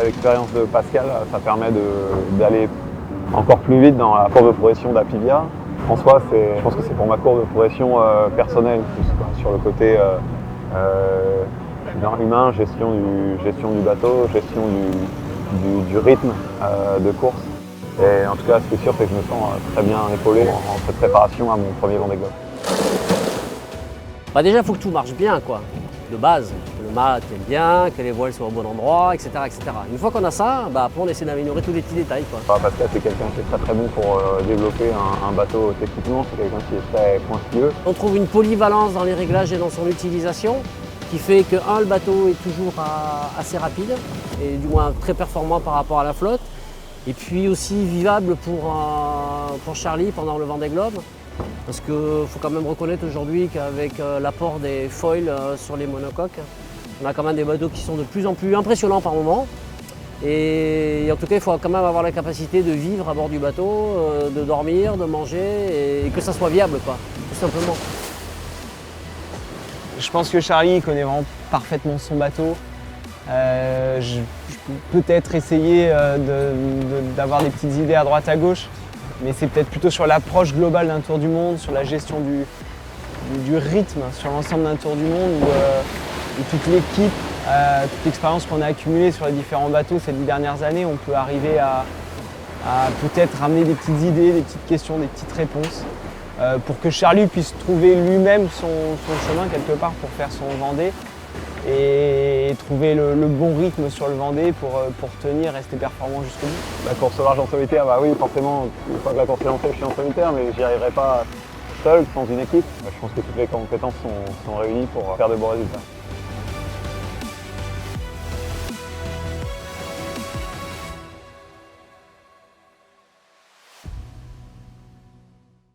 L'expérience de Pascal, ça permet d'aller encore plus vite dans la courbe de progression d'Apivia. En soi, je pense que c'est pour ma courbe de progression personnelle, plus, quoi, sur le côté humain, gestion du bateau, gestion du rythme de course. Et en tout cas, ce qui est sûr, c'est que je me sens très bien épaulé en cette préparation à mon premier Vendée Globe. Déjà, il faut que tout marche bien, quoi, de base. Que le mât tienne bien, que les voiles soient au bon endroit, etc. etc. Une fois qu'on a ça, après on essaie d'améliorer tous les petits détails, quoi. Pascal, c'est quelqu'un qui est très très bon pour développer un bateau techniquement, c'est quelqu'un qui est très pointilleux. On trouve une polyvalence dans les réglages et dans son utilisation, qui fait que, le bateau est toujours assez rapide, et du moins très performant par rapport à la flotte, et puis aussi vivable pour Charlie pendant le Vendée Globe. Parce qu'il faut quand même reconnaître aujourd'hui qu'avec l'apport des foils sur les monocoques, on a quand même des bateaux qui sont de plus en plus impressionnants par moment. Et en tout cas, il faut quand même avoir la capacité de vivre à bord du bateau, de dormir, de manger, et que ça soit viable, quoi, tout simplement. Je pense que Charlie connaît vraiment parfaitement son bateau. Je peux peut-être essayer d'avoir des petites idées à droite à gauche, mais c'est peut-être plutôt sur l'approche globale d'un tour du monde, sur la gestion du rythme sur l'ensemble d'un tour du monde, où toute l'équipe, toute l'expérience qu'on a accumulée sur les différents bateaux ces 10 dernières années, on peut arriver à peut-être ramener des petites idées, des petites questions, des petites réponses, pour que Charlie puisse trouver lui-même son chemin quelque part pour faire son Vendée et trouver le bon rythme sur le Vendée pour tenir, rester performant jusqu'au bout. La course au large en solitaire, oui, forcément, une fois que la course est lancée, je suis en solitaire, mais j'y arriverai pas seul, sans une équipe. Je pense que toutes les compétences sont réunies pour faire de beaux résultats.